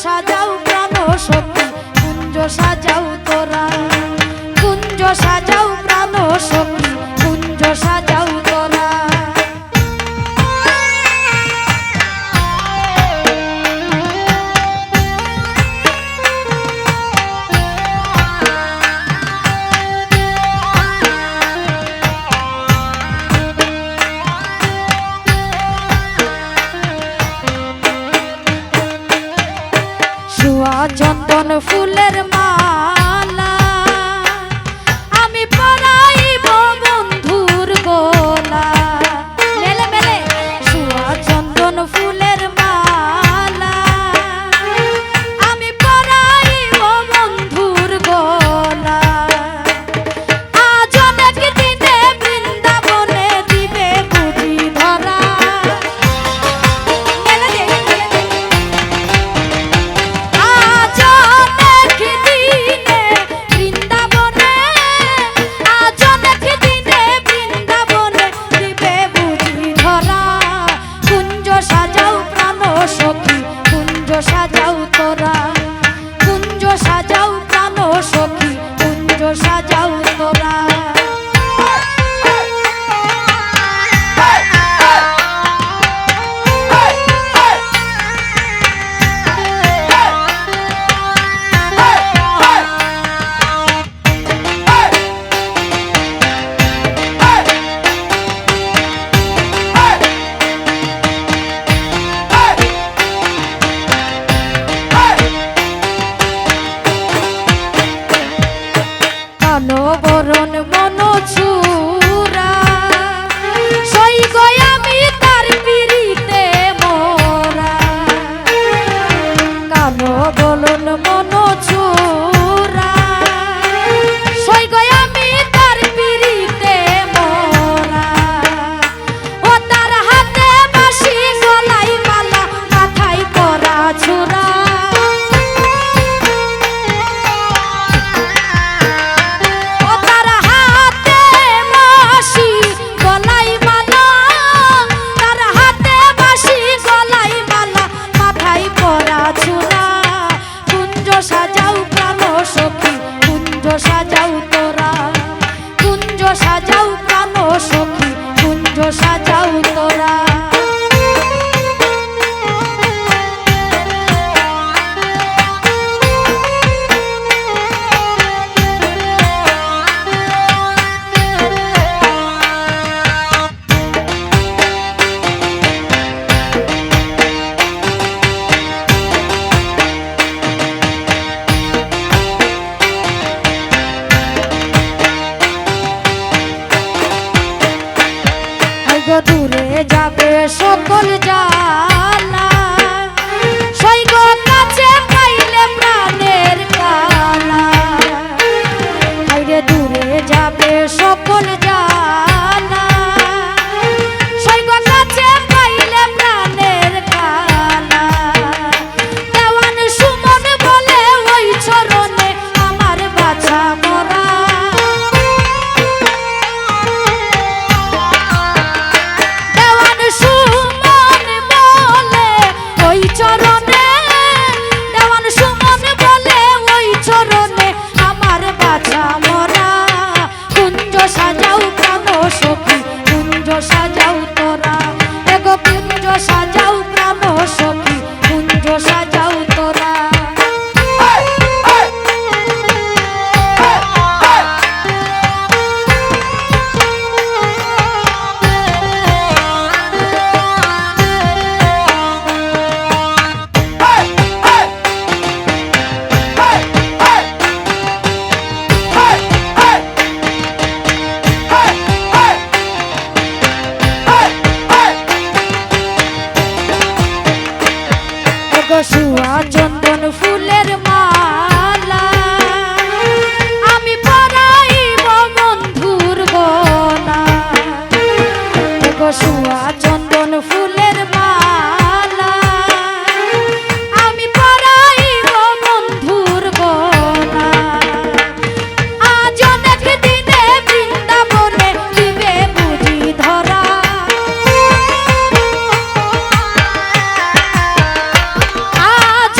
সাজাও প্রাণ সখী কুঞ্জ সাজাও তোরা কুঞ্জ সাজাও প্রাণ সখী কুঞ্জ সাজাও তোরা চন্দন ফুলের মালা আমি পরাইব বন্ধুর গোলা মেলে মেলে সুয়া চন্দন ফুলের মালা আমি পরাইব বন্ধুর গোলা আজ অনেক দিনে বৃন্দাবনে দিবে বুঝি ধরা সাজাও তোরা কুঞ্জ সাজাও প্রাণ সখী কুঞ্জ সাজাও তোরা বরণ মন ছুরা সই গয় আমি তার পিড়িতে মোরা কালো বলন মন ছুরা সই গয় আমি তার পিড়িতে মোরা ও তার হাতে বাঁশি গলায় মালা মাথায় পরা ছোরা সাজাও প্রাণ সখী কুঞ্জ সাজাও তোরা কুঞ্জ সাজাও প্রাণ সখী কুঞ্জ সাজাও তোরা দূরে যাবে সকল জানা সৈগ কাছে পাইলে প্রাণের কালা দূরে যাবে সকল জানা সৈগ কাছে পাইলে প্রাণের কালা দেওয়ান সুমন বলে ওই চরণে আমার বাছা মরা সাজাও প্রাণ সখী কুঞ্জ সাজাও তোরা এগো কুঞ্জ সাজাও প্রাণ সখী কুঞ্জ সাজাও তোরা সুয়া চন্দন ফুলের মালা আমি পরাইব বন্ধুর গোলা সুয়া চন্দন ফুলের মালা আমি পরাইব বন্ধুর গোলা আজ অনেক দিনে বৃন্দাবনে দিবে বুঝি ধরা আজ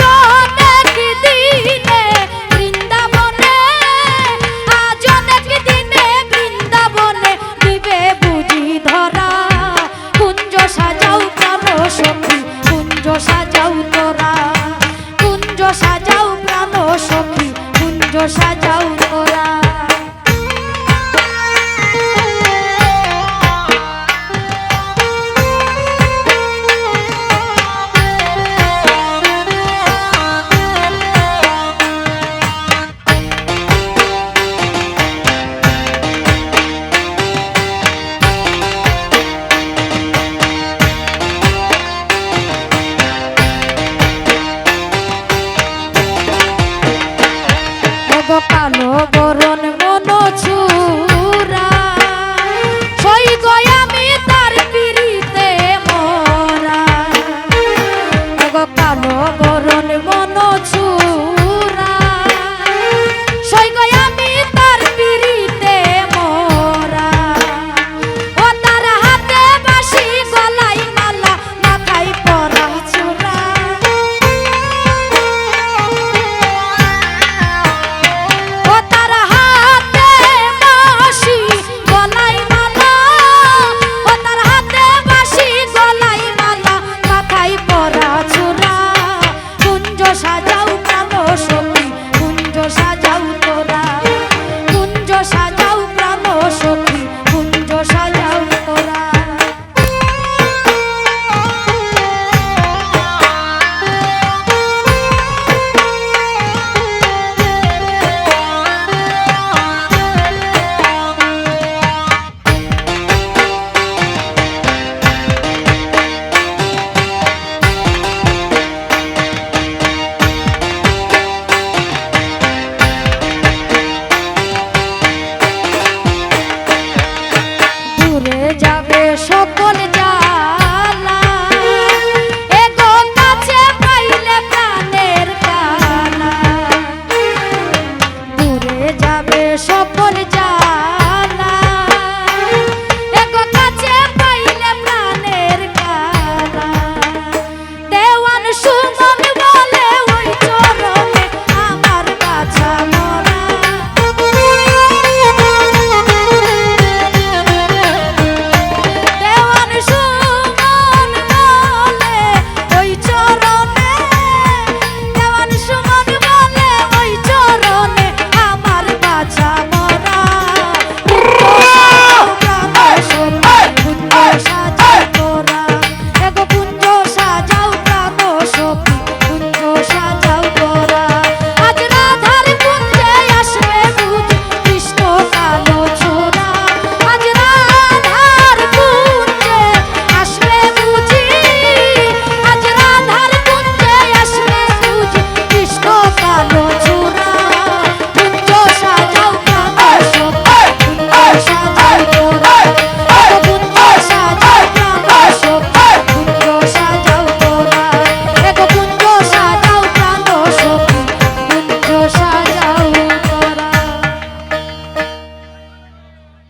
গরণ মন ছুঁয়ে